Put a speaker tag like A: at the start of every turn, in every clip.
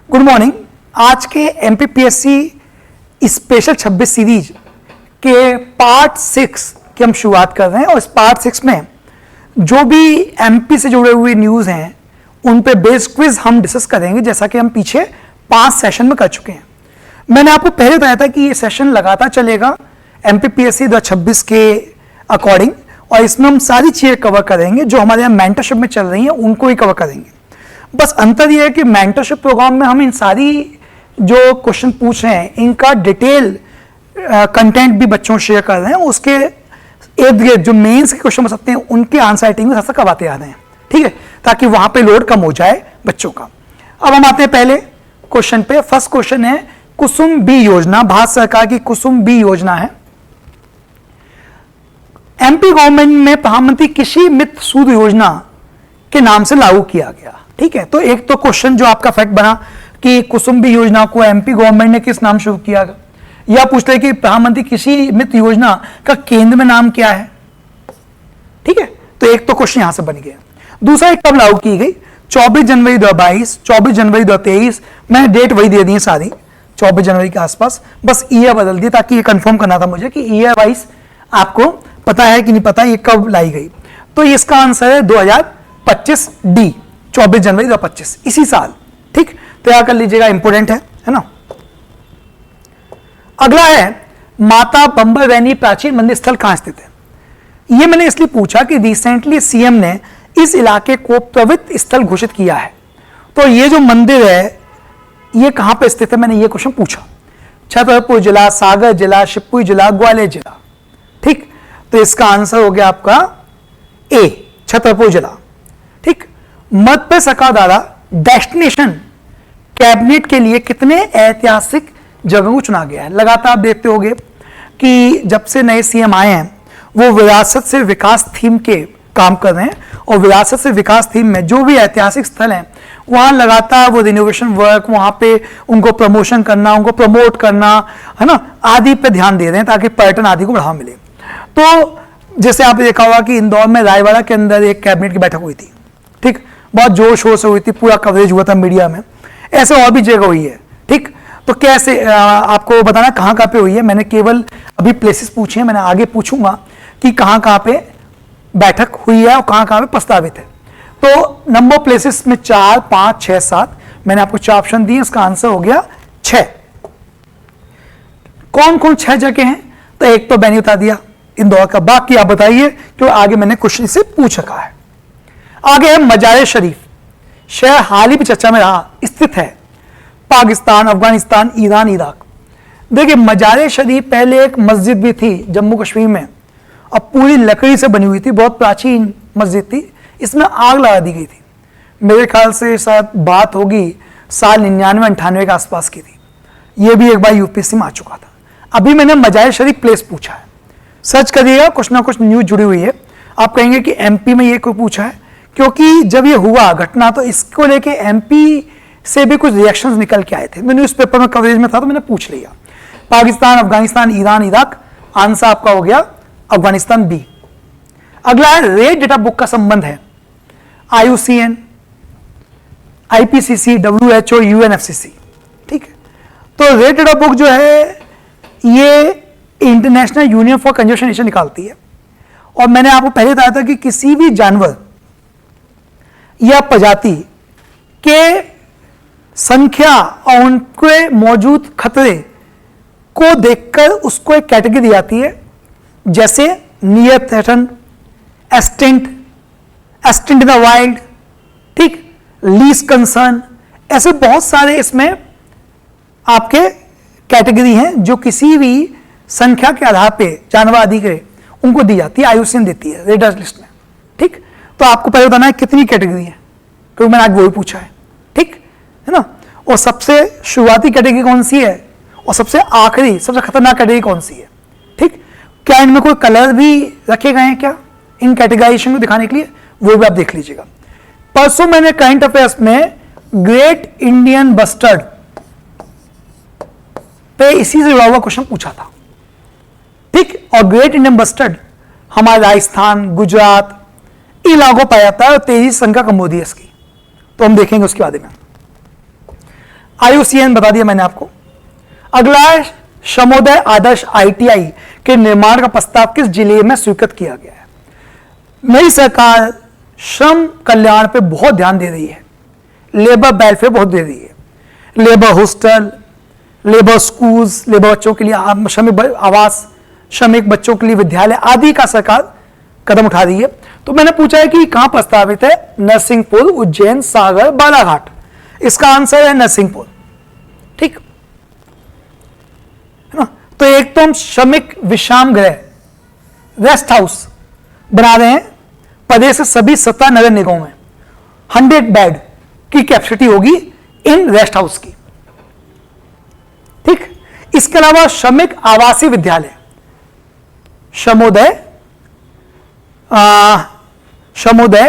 A: Good morning. आज के MPPSC special 26 series के पार्ट 6 की हम शुरुआत कर रहे हैं और इस पार्ट 6 में जो भी एमपी से जुड़े हुए न्यूज़ हैं उन पे बेस्ड क्विज हम डिस्कस करेंगे, जैसा कि हम पीछे 5 सेशन में कर चुके हैं। मैंने आपको पहले बताया था कि ये सेशन लगातार चलेगा एमपीपीएससी 2026 के अकॉर्डिंग, और इसमें हम सारी चीज़ें कवर करेंगे जो हमारे यहाँ मेंटरशिप में चल रही हैं, उनको ही कवर करेंगे। बस अंतर यह है कि मेंटरशिप प्रोग्राम में हम इन सारी जो क्वेश्चन पूछ रहे हैं इनका डिटेल कंटेंट भी बच्चों शेयर कर रहे हैं। उसके इर्द गिर्द जो मेंस के क्वेश्चन हो सकते हैं उनके आंसर राइटिंग में साथ करवाते आ रहे हैं, ठीक है, ताकि वहां पे लोड कम हो जाए बच्चों का। अब हम आते हैं पहले क्वेश्चन पे। फर्स्ट क्वेश्चन है कुसुम बी योजना, भारत सरकार की कुसुम बी योजना है। एमपी गवर्नमेंट में प्रधानमंत्री कृषि मित्र सूद योजना के नाम से लागू किया गया, ठीक है। तो एक तो क्वेश्चन जो आपका फैक्ट बना कि कुसुम बी योजना को एमपी गवर्नमेंट ने किस नाम शुरू किया, या पूछ रहे कि प्रधानमंत्री कृषि मित्र योजना का केंद्र में नाम क्या है, ठीक है। तो एक तो क्वेश्चन यहां से बन गया। दूसरा, एक कब लागू की गई, 24 जनवरी 2022, 24 जनवरी 2023। मैंने डेट वही दे दी है सारी, 24 जनवरी के आसपास, बस ईयर बदल दी ताकि ये कंफर्म करना था मुझे कि ईयर वाइज आपको पता है कि नहीं पता ये कब लाई गई। तो इसका आंसर है 2025 डी, 24 जनवरी 2025, इसी साल, ठीक। तैयार कर लीजिएगा, इंपोर्टेंट है ना। अगला है माता बंबर वैनी प्राचीन मंदिर स्थल कहां स्थित है। यह मैंने इसलिए पूछा कि रिसेंटली सीएम ने इस इलाके को पवित्र स्थल घोषित किया है। तो ये जो मंदिर है ये कहां पे स्थित है, मैंने ये क्वेश्चन पूछा। छतरपुर जिला, सागर जिला, शिवपुरी जिला, ग्वालियर जिला, ठीक। तो इसका आंसर हो गया आपका ए, छतरपुर जिला, ठीक। मध्य प्रदेश सरकार द्वारा डेस्टिनेशन कैबिनेट के लिए कितने ऐतिहासिक जगहों को चुना गया है। लगातार आप देखते होंगे कि जब से नए सीएम आए हैं वो विरासत से विकास थीम के काम कर रहे हैं, और विरासत से विकास थीम में जो भी ऐतिहासिक स्थल हैं वहां लगातार वो रिनोवेशन वर्क, वहां पे उनको प्रमोशन करना, उनको प्रमोट करना, है ना, आदि पे ध्यान दे रहे हैं ताकि पर्यटन आदि को बढ़ावा मिले। तो जैसे आपने देखा होगा कि इंदौर में रायवाड़ा के अंदर एक कैबिनेट की बैठक हुई थी, ठीक, बहुत जोर शोर से हुई थी, पूरा कवरेज हुआ था मीडिया में। ऐसे और भी जगह हुई है, ठीक। तो कैसे आपको बताना कहां कहां पे हुई है। मैंने केवल अभी प्लेसेस पूछे हैं, मैंने आगे पूछूंगा कि कहां कहां पे बैठक हुई है और कहां कहां पे प्रस्तावित है। तो नंबर प्लेसेस में 4, 5, 6, 7 मैंने आपको 4 ऑप्शन दिए, इसका आंसर हो गया 6। कौन कौन 6 जगह हैं, तो एक तो मैंने बता दिया इंदौर का, बाकी आप बताइए क्यों आगे मैंने क्वेश्चन से पूछ रखा है। आगे है मजार शरीफ, शहर हाल ही में चर्चा में रहा, स्थित है पाकिस्तान, अफगानिस्तान, ईरान, इराक। देखिए मजार शरीफ पहले एक मस्जिद भी थी जम्मू कश्मीर में, और पूरी लकड़ी से बनी हुई थी, बहुत प्राचीन मस्जिद थी, इसमें आग लगा दी गई थी। मेरे ख्याल से शायद बात होगी साल 99-98 के आसपास की थी। यह भी एक बार यूपीएससी में आ चुका था। अभी मैंने मजार शरीफ प्लेस पूछा है, सर्च करिएगा, कुछ ना कुछ न्यूज जुड़ी हुई है। आप कहेंगे कि एमपी में ये क्यों पूछा है, क्योंकि जब ये हुआ घटना तो इसको लेके एमपी से भी कुछ रिएक्शंस निकल के आए थे। मैं न्यूज़पेपर में कवरेज में था तो मैंने पूछ लिया। Pakistan, Afghanistan, Iran, Iraq, answer आपका हो गया अफगानिस्तान बी। अगला है रेड डेटा बुक का संबंध है IUCN, IPCC, WHO, UNFCCC, ठीक है। तो रेड डेटा बुक जो है ये इंटरनेशनल यूनियन फॉर कंजर्वेशन निकालती है, और मैंने आपको पहले बताया था कि किसी भी जानवर या प्रजाति के संख्या और उनके मौजूद खतरे को देखकर उसको एक कैटेगरी दी जाती है, जैसे near threaten, extinct, extinct in the wild, ठीक, लीस्ट कंसर्न। ऐसे बहुत सारे इसमें आपके कैटेगरी हैं जो किसी भी संख्या के आधार पे जानवर आदि के उनको दी जाती है, IUCN देती है रेडर लिस्ट में, ठीक। तो आपको पहले बताना है कितनी कैटेगरी है, क्योंकि मैंने आज वही पूछा है, ठीक है ना। और सबसे शुरुआती कैटेगरी कौन सी है और सबसे आखिरी सबसे खतरनाक कैटेगरी कौन सी है, ठीक। क्या इनमें कोई कलर भी रखे गए हैं क्या इन कैटेगराइजेशन को दिखाने के लिए, वो भी आप देख लीजिएगा। परसों मैंने करंट अफेयर्स में ग्रेट इंडियन बस्टर्ड पे इसी से जुड़ा हुआ क्वेश्चन पूछा था, ठीक। और ग्रेट इंडियन बस्टर्ड हमारे राजस्थान, गुजरात इलाकों पाया जाता है और तेजी से संख्या कम होती है इसकी, तो हम देखेंगे उसके बारे में। IUCN बता दिया मैंने आपको। अगला है श्रमोदय आदर्श ITI के निर्माण का प्रस्ताव किस जिले में स्वीकृत किया गया है? नई सरकार श्रम कल्याण पे बहुत ध्यान दे रही है, लेबर वेलफेयर बहुत दे रही है, labour hostel, labour schools, labour बच्चों के लिए श्रमिक आवास, श्रमिक बच्चों के लिए विद्यालय आदि का सरकार कदम उठा रही है। तो मैंने पूछा है कि कहां प्रस्तावित है? नरसिंहपुर, उज्जैन, सागर, बालाघाट। इसका आंसर है नरसिंहपुर। ठीक है ना। तो एक तो हम श्रमिक विश्राम गृह रेस्ट हाउस बना रहे हैं प्रदेश के सभी 17 नगर निगमों में। 100 बेड की कैपेसिटी होगी इन रेस्ट हाउस की। ठीक। इसके अलावा श्रमिक आवासीय विद्यालय, श्रमोदय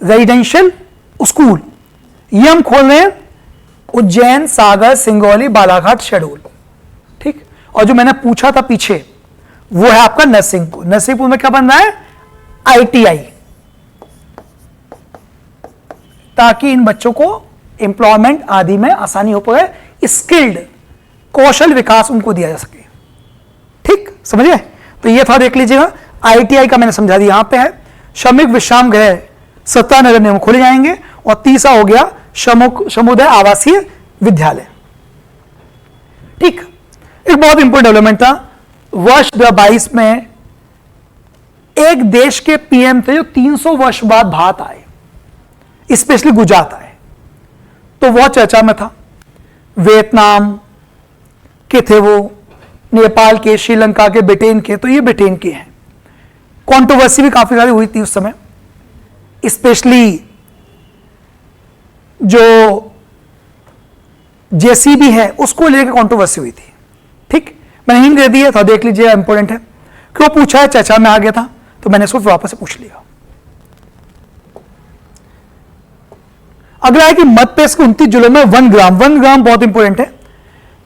A: रेजिडेंशियल स्कूल, ये हम खोल रहे हैं उज्जैन, सागर, सिंगरौली, बालाघाट, शहडोल। ठीक। और जो मैंने पूछा था पीछे वो है आपका नरसिंहपुर। नरसिंहपुर में क्या बन रहा है? ITI, ताकि इन बच्चों को एम्प्लॉयमेंट आदि में आसानी हो पाए, स्किल्ड कौशल विकास उनको दिया जा सके। ठीक, समझिए। तो ये थोड़ा देख लीजिएगा। ITI का मैंने समझा दिया, यहां पे है श्रमिक विश्राम गृह 17 नगर निगम खोले जाएंगे। और तीसरा हो गया श्रमोदय आवासीय विद्यालय। ठीक। एक बहुत इंपॉर्टेंट डेवलपमेंट था वर्ष 2022 में, एक देश के PM थे जो 300 वर्ष बाद भारत आए, स्पेशली गुजरात आए, तो वह चर्चा में था। वियतनाम के थे वो, नेपाल के, श्रीलंका के, ब्रिटेन के। तो ये ब्रिटेन के हैं। कंट्रोवर्सी भी काफी सारी हुई थी उस समय, स्पेशली जो JCB है उसको लेकर कंट्रोवर्सी हुई थी। ठीक, मैंने हिंट दे दी है, तो देख लीजिए, इंपॉर्टेंट है। क्यों पूछा है, चर्चा में आ गया था, तो मैंने इसको वापस से पूछ लिया। अगला है कि मध्य प्रदेश के 29 जिलों में 1 ग्राम, 1 ग्राम बहुत इंपॉर्टेंट है।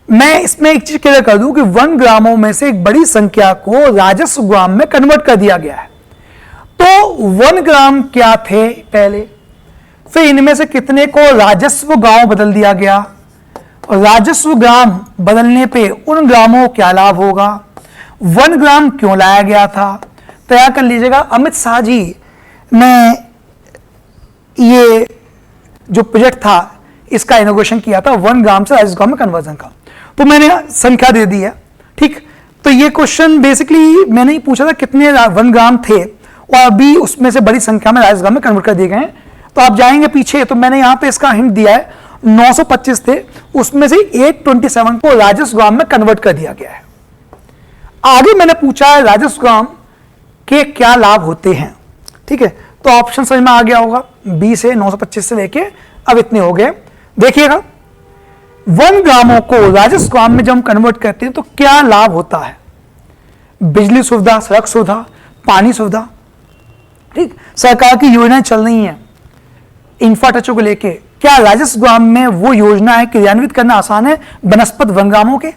A: मैं इसमें एक चीज क्लियर कर दूं कि 1 ग्रामों में से एक बड़ी संख्या को राजस्व ग्राम में कन्वर्ट कर दिया गया है। तो 1 ग्राम क्या थे पहले, फिर इनमें से कितने को राजस्व गांव बदल दिया गया, और राजस्व ग्राम बदलने पे उन ग्रामों को क्या लाभ होगा, 1 ग्राम क्यों लाया गया था, तैयार कर लीजिएगा। अमित शाह जी ने ये जो प्रोजेक्ट था इसका इनोवेशन किया था 1 ग्राम से राजस्व ग्राम में कन्वर्जन का। तो मैंने संख्या दे दी है। ठीक, तो ये क्वेश्चन बेसिकली मैंने ही पूछा था कितने 1 ग्राम थे, और अभी उसमें से बड़ी संख्या में राजस्व ग्राम में कन्वर्ट कर दिए गए हैं। तो आप जाएंगे पीछे, तो मैंने यहां पे इसका हिंट दिया है, 925 थे, उसमें से 827 को राजस्व ग्राम में कन्वर्ट कर दिया गया है। आगे मैंने पूछा है राजस्व ग्राम के क्या लाभ होते हैं। ठीक है, तो ऑप्शन समझ में आ गया होगा, 20 से 925 से लेके अब इतने हो गए। देखिएगा, 1 ग्रामों को राजस्व ग्राम में जब हम कन्वर्ट करते हैं तो क्या लाभ होता है? बिजली सुविधा, सड़क सुविधा, पानी सुविधा। ठीक, सरकार की योजनाएं चल रही हैं इंफ्रास्ट्रक्चर को लेके, क्या राजस्व ग्राम में वो योजना है क्रियान्वित करना आसान है बनस्पत 1 ग्रामों के?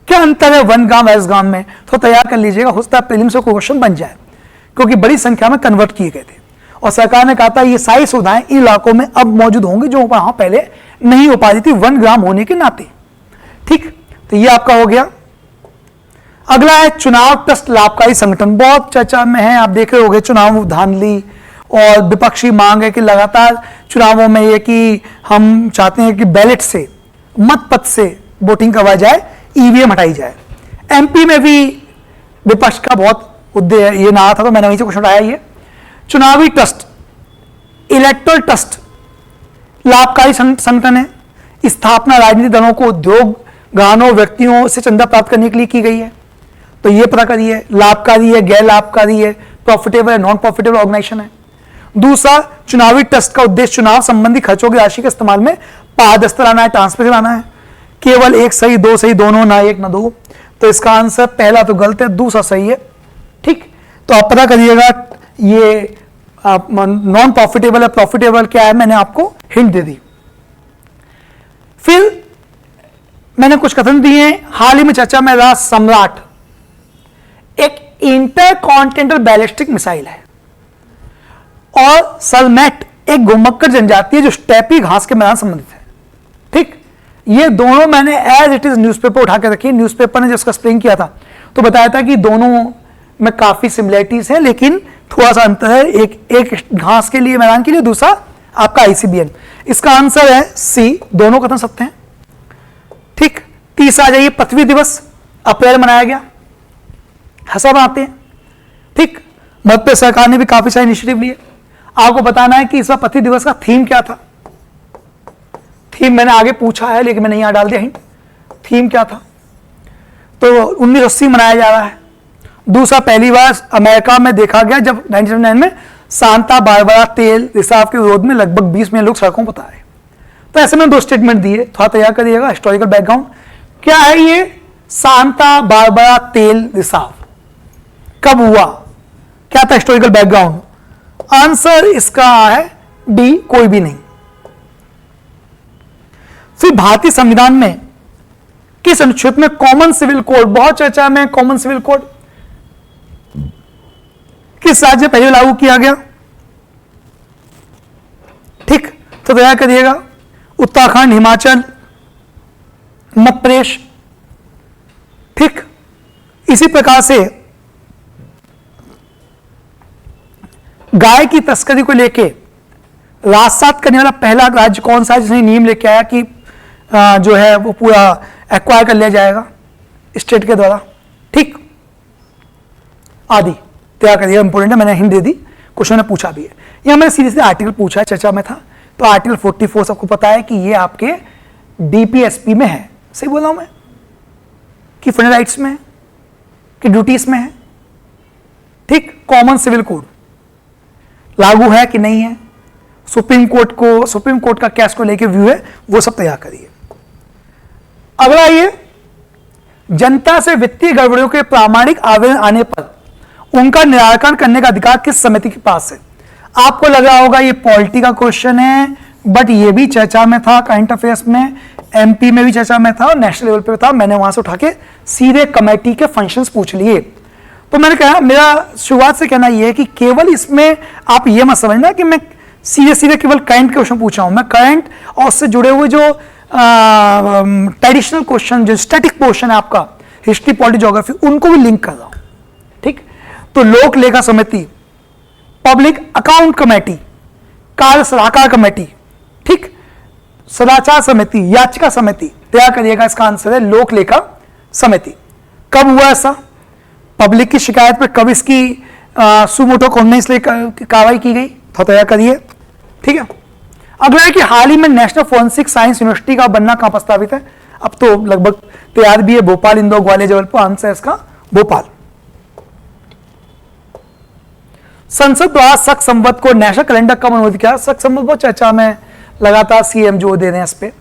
A: क्या अंतर है 1 ग्राम राजस्व ग्राम में? तो तैयार कर लीजिएगा, हो सकता है प्रीलिम्स से क्वेश्चन बन जाए, क्योंकि बड़ी संख्या में कन्वर्ट किए गए थे। और सरकार ने कहा था ये सारी सुविधाएं इन इलाकों में अब मौजूद होंगी जो वहां पहले नहीं हो पा रही थी 1 ग्राम होने के नाते। ठीक, तो ये आपका हो गया। अगला है चुनाव ट्रस्ट लाभकारी संगठन, बहुत चर्चा में है, आप देख रहे होंगे चुनाव धांधली और विपक्षी मांग है कि लगातार चुनावों में ये कि हम चाहते हैं कि बैलेट से, मत पत्र से वोटिंग करवाई जाए, EVM हटाई जाए। MP में भी विपक्ष का बहुत उद्देश्य ये ना था, तो मैंने वहीं से क्वेश्चन उठाया। ये चुनावी ट्रस्ट, इलेक्टोरल ट्रस्ट लाभकारी संगठन है, स्थापना राजनीतिक दलों को उद्योग गानों व्यक्तियों से चंदा प्राप्त करने के लिए की गई है। तो ये पता करिए, लाभकारी है, गैर लाभकारी है, प्रॉफिटेबल है, नॉन प्रॉफिटेबल ऑर्गेनाइजेशन है। दूसरा, चुनावी ट्रस्ट का उद्देश्य चुनाव संबंधी खर्चों की राशि के इस्तेमाल में पारदर्शिता लाना है, ट्रांसपेरेंसी लाना है, केवल एक सही, दो सही, दोनों, ना एक ना दो। तो इसका आंसर पहला तो गलत है, दूसरा सही है। ठीक, तो आप पता करिएगा ये नॉन प्रॉफिटेबल है, प्रॉफिटेबल क्या है, मैंने आपको हिंट दे दी। फिर मैंने कुछ कथन दिए, हाल ही में चर्चा में रहा सम्राट, एक इंटरकॉन्टिनेंटल बैलिस्टिक मिसाइल है, और सलमैट एक घुमक्कड़ जनजाति है जो स्टेपी घास के मैदान संबंधित है। ठीक, ये दोनों मैंने एज इट इज न्यूज़पेपर उठा के रखी, न्यूज़पेपर ने जिसका स्प्रिंग किया था तो बताया था कि दोनों में काफी सिमिलरिटीज है, लेकिन थोड़ा सा अंतर है, एक घास के लिए, मैदान के लिए, दूसरा आपका आईसीबीएन। इसका आंसर है सी, दोनों कथन सत्य हैं। ठीक, तीसरा आ जाइए, पृथ्वी दिवस अप्रैल मनाया गया, हंसा बनाते हैं। ठीक, मध्य प्रदेश सरकार ने भी काफी सारे इनिशिएटिव लिए। आपको बताना है कि इस बार पृथ्वी दिवस का थीम क्या था। थीम मैंने आगे पूछा है लेकिन मैंने यहां डाल दिया हिंट, थीम क्या था। तो 1980 मनाया जा रहा है। दूसरा, पहली बार अमेरिका में देखा गया जब 1979 में सांता बारबरा तेल रिसाव के विरोध में लगभग 20 मिलियन लोग सड़कों पर उतरे। तो ऐसे में 2 स्टेटमेंट दिए, थोड़ा तैयार करिएगा हिस्टोरिकल बैकग्राउंड। क्या है ये सांता बारबरा तेल रिसाव, कब हुआ, क्या था हिस्टोरिकल बैकग्राउंड? आंसर इसका है डी, कोई भी नहीं। फिर भारतीय संविधान में किस अनुच्छेद में कॉमन सिविल कोड, बहुत चर्चा में कॉमन सिविल कोड, किस राज्य में पहले लागू किया गया? ठीक, तो तैयार करिएगा, उत्तराखंड, हिमाचल, मध्य प्रदेश। ठीक, इसी प्रकार से गाय की तस्करी को लेके राजसात करने वाला पहला राज्य कौन सा है जिसने नियम लेके आया कि जो है वो पूरा एक्वायर कर लिया जाएगा स्टेट के द्वारा? ठीक, आदि तैयार करिएगा, इंपोर्टेंट है, मैंने हिंट दे दी, क्वेश्चन ने पूछा भी है। यहां मैंने सीधे आर्टिकल पूछा है, चर्चा में था। तो आर्टिकल 44 सबको पता है कि ये आपके डीपीएसपी में है, सही बोला हूं मैं कि फंड राइट्स में है कि ड्यूटीज में है? ठीक, कॉमन सिविल कोड लागू है कि नहीं है, सुप्रीम कोर्ट का केस को लेके व्यू है, वो सब तैयार करिए। अगला, ये जनता से वित्तीय गड़बड़ियों के प्रामाणिक आवेदन आने पर उनका निराकरण करने का अधिकार किस समिति के पास है? आपको लग रहा होगा ये पॉलिटी का क्वेश्चन है, बट ये भी चर्चा में था, करंट अफेयर्स में, एमपी में भी चर्चा में था और नेशनल लेवल पे था। मैंने वहां से उठा के सीधे कमेटी के फंक्शंस पूछ लिए। तो मैंने कहा, मेरा शुरुआत से कहना यह है कि केवल इसमें आप ये मत समझना कि मैं सीधे केवल करंट क्वेश्चन पूछ रहा हूं। मैं करंट और उससे जुड़े हुए जो ट्रेडिशनल क्वेश्चन, जो स्टैटिक पोर्शन है आपका, हिस्ट्री, पॉलिटी, ज्योग्राफी, उनको भी लिंक कर रहा हूं। ठीक, तो लोक लेखा समिति, पब्लिक अकाउंट कमेटी, कार्य सलाहकार कमेटी, ठीक, सदाचार समिति, याचिका समिति, तैयार करिएगा। इसका आंसर है लोक लेखा समिति। कब हुआ ऐसा? पब्लिक की शिकायत पर कब इसकी सुमोटो कॉन्फ्रेंस इसलिए कार्रवाई की गई, तो तैयार करिए। ठीक है, अगला है कि हाल ही में नेशनल फोरेंसिक साइंस यूनिवर्सिटी का बनना कहां प्रस्तावित है? अब तो लगभग तैयार भी है, भोपाल, इंदौर, ग्वालियर, जबलपुर। आंसर इसका भोपाल। संसद द्वारा शक संवत को नेशनल कैलेंडर कब अनुमोदित किया? शक संवत बहुत चर्चा में लगातार सीएम जो दे रहे हैं इस पे,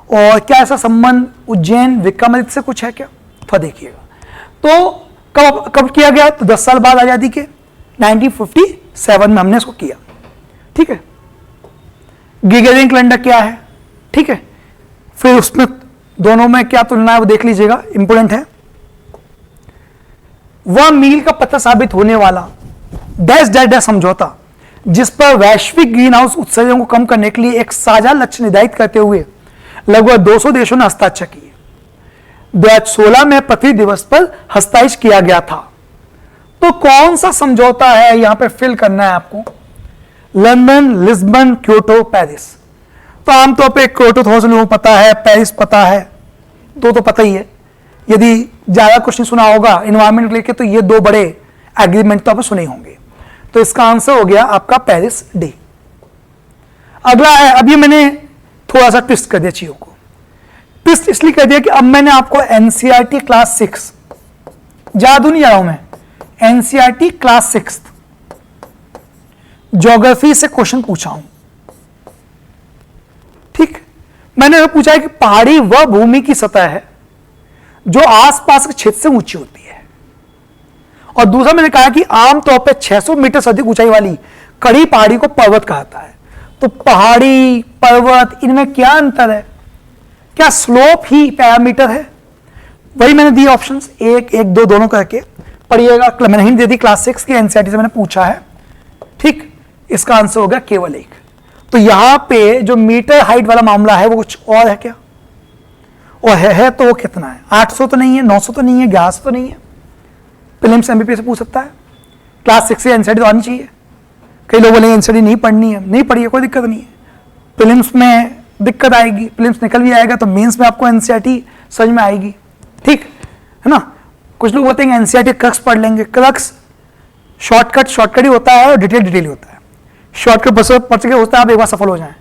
A: और क्या ऐसा संबंध उज्जैन विक्रमादित्य से कुछ है क्या? तो देखिएगा, तो कब किया गया? तो 10 साल बाद आजादी के 1957 में हमने इसको किया। ठीक है, ग्रेगोरियन कैलेंडर क्या है? ठीक है, फिर उसमें दोनों में क्या तुलना है वो देख लीजिएगा, इंपोर्टेंट है। वह मील का पत्थर साबित होने वाला डैश डैश डैश समझौता जिस पर वैश्विक ग्रीन हाउस उत्सर्जन को कम करने के लिए एक साझा लक्ष्य निर्धारित करते हुए लगभग 200 देशों ने हस्ताक्षर किए। 2016 में पृथ्वी दिवस पर हस्ताक्षर किया गया था। तो कौन सा समझौता है यहां पे फिल करना है आपको? London, Lisbon, Kyoto, Paris. तो आमतौर पे क्योटो थोड़ा सा लोगों को पता है, पेरिस पता है, दो तो पता ही है। यदि ज्यादा कुछ नहीं सुना होगा इन्वायरमेंट लेके तो ये 2 बड़े एग्रीमेंट तो आप सुने होंगे। तो इसका आंसर हो गया आपका पेरिस डे। अगला है, अभी मैंने थोड़ा सा ट्विस्ट कर दिया चीजों को। ट्विस्ट इसलिए कर दिया कि अब मैंने आपको एनसीईआरटी क्लास 6, जादू नहीं जा रहा हूं मैं, एनसीईआरटी क्लास 6 ज्योग्राफी से क्वेश्चन पूछा हूं। ठीक, मैंने पूछा है कि पहाड़ी वह भूमि की सतह है जो आसपास के क्षेत्र से ऊंची होती है, और दूसरा मैंने कहा कि आमतौर पर 600 मीटर से अधिक ऊंचाई वाली कड़ी पहाड़ी को पर्वत कहता है। तो पहाड़ी, पर्वत, इनमें क्या अंतर है? क्या स्लोप ही पैरामीटर है? वही मैंने दिए ऑप्शंस 1, 1, 2 दोनों करके पढ़िएगा। मैंने हिंट दे दी क्लास 6 की एनसीईआरटी से मैंने पूछा है। ठीक, इसका आंसर हो गया केवल 1। तो यहां पे जो मीटर हाइट वाला मामला है वो कुछ और है क्या? और है तो वो कितना है, 800 तो नहीं है, 900 तो नहीं है, 1100 तो नहीं है। प्रीलिम्स एमबीपीएस से पूछ सकता है। क्लास 6 से एनसीईआरटी तो आनी चाहिए। कई लोग बोलेंगे एनसीईआरटी नहीं पढ़नी है, नहीं पढ़िए, कोई दिक्कत नहीं है। प्रीलिम्स में दिक्कत आएगी, प्रीलिम्स निकल भी आएगा तो मेंस में आपको एनसीईआरटी समझ में आएगी, ठीक है ना। कुछ लोग बोलते हैं एनसीईआरटी क्रक्स पढ़ लेंगे। क्रक्स शॉर्टकट ही होता है और डिटेल ही होता है। शॉर्टकट पढ़ के होता है आप एक बार सफल हो जाएं,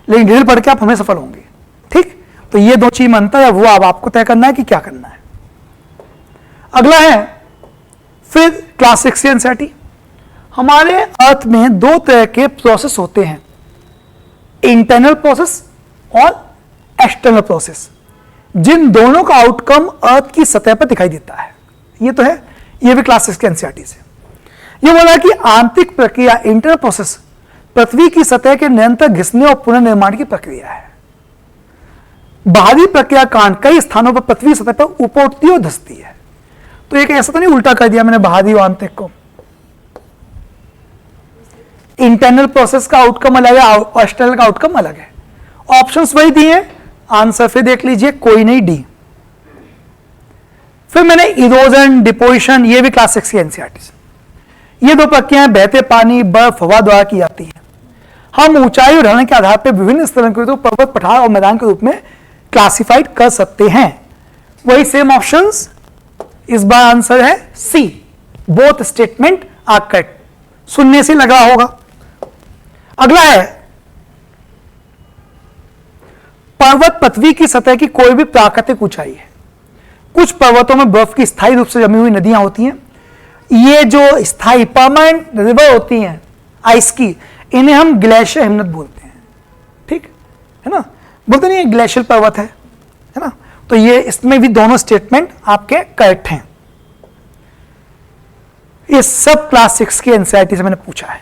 A: लेकिन डिटेल पढ़ के आप हमें सफल होंगे, ठीक। तो ये दो चीज में अंतर है, वो अब आपको तय करना है कि क्या करना है। अगला है फिर क्लास 6 एनसीईआरटी। हमारे अर्थ में दो तरह के प्रोसेस होते हैं, इंटरनल प्रोसेस और एक्सटर्नल प्रोसेस, जिन दोनों का आउटकम अर्थ की सतह पर दिखाई देता है। ये तो है, ये भी क्लास 6 के एनसीईआरटी से। ये बोला कि आंतरिक प्रक्रिया इंटरनल प्रोसेस पृथ्वी की सतह के निरंतर घिसने और पुनर्निर्माण की प्रक्रिया है। बाहरी प्रक्रिया कांड कई स्थानों पर पृथ्वी सतह पर ऊपर उठती और धंसती है। तो एक ऐसा तो नहीं उल्टा कर दिया मैंने बाहरी और आंतरिक को। इंटरनल प्रोसेस का आउटकम अलग है और एक्सटर्नल का आउटकम अलग है। ऑप्शंस वही दिए हैं, आंसर फिर देख लीजिए, कोई नहीं, डी। फिर मैंने इरोजन, डिपोजिशन, ये भी क्लास 6 की एनसीईआरटी से। ये दो प्रक्रियाएं बहते पानी, बर्फ, हवा द्वारा की जाती है। हम ऊंचाई और ढलान के आधार पर विभिन्न स्तरों के पर्वत, पठार और मैदान के रूप में क्लासिफाइड कर सकते हैं। वही सेम ऑप्शंस, इस बार आंसर है सी, बोथ स्टेटमेंट आर करेक्ट। सुनने से लगा होगा। अगला है पर्वत पृथ्वी की सतह की कोई भी प्राकृतिक ऊंचाई है। कुछ पर्वतों में बर्फ की स्थायी रूप से जमी हुई नदियां होती हैं। ये जो स्थायी परमानेंट रिवर होती हैं आइस की, इन्हें हम ग्लेशियर हिमनद बोलते हैं, ठीक है ना। बोलते नहीं ग्लेशियर पर्वत है ना। तो ये इसमें भी दोनों स्टेटमेंट आपके करेक्ट हैं। ये सब क्लास 6 की एनसीईआरटी से मैंने पूछा है,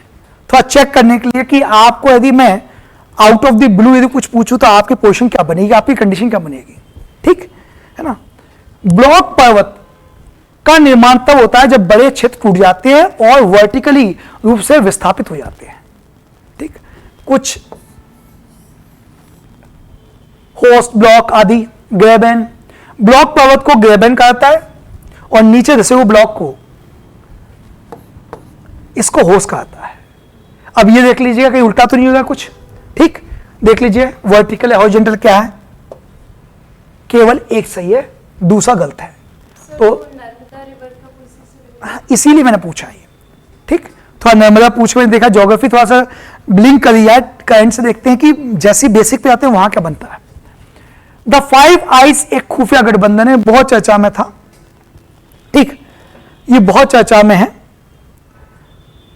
A: थोड़ा चेक करने के लिए कि आपको यदि मैं आउट ऑफ द ब्लू यदि कुछ पूछूं तो आपकी पोजीशन क्या बनेगी, आपकी कंडीशन क्या बनेगी, ठीक है ना। ब्लॉक पर्वत का निर्माण तब होता है जब बड़े क्षेत्र टूट जाते हैं और वर्टिकली रूप से विस्थापित हो जाते हैं, ठीक। कुछ होस्ट ब्लॉक आदि, ग्रेबेन, ब्लॉक पर्वत को ग्रेबेन कहता है और नीचे धसे हुए ब्लॉक को इसको होस्ट कहता है। अब ये देख लीजिएगा कहीं उल्टा तो नहीं होगा कुछ, ठीक। देख लीजिए वर्टिकल या हॉरिजॉन्टल क्या है, केवल एक सही है, दूसरा गलत है। तो इसीलिए मैंने पूछा ये, ठीक। थोड़ा नर्मदा पूछ के देखा, ज्योग्राफी थोड़ा सा ब्लिंक कर दिया करंट से, देखते हैं कि जैसी बेसिक पे आते हैं वहां क्या बनता है। द 5 आइज एक खुफिया गठबंधन है, बहुत चर्चा में था, ठीक। ये बहुत चर्चा में है,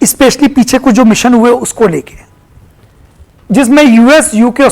A: स्पेशली पीछे कुछ जो मिशन हुए उसको लेके, जिसमें यूएस, यूके,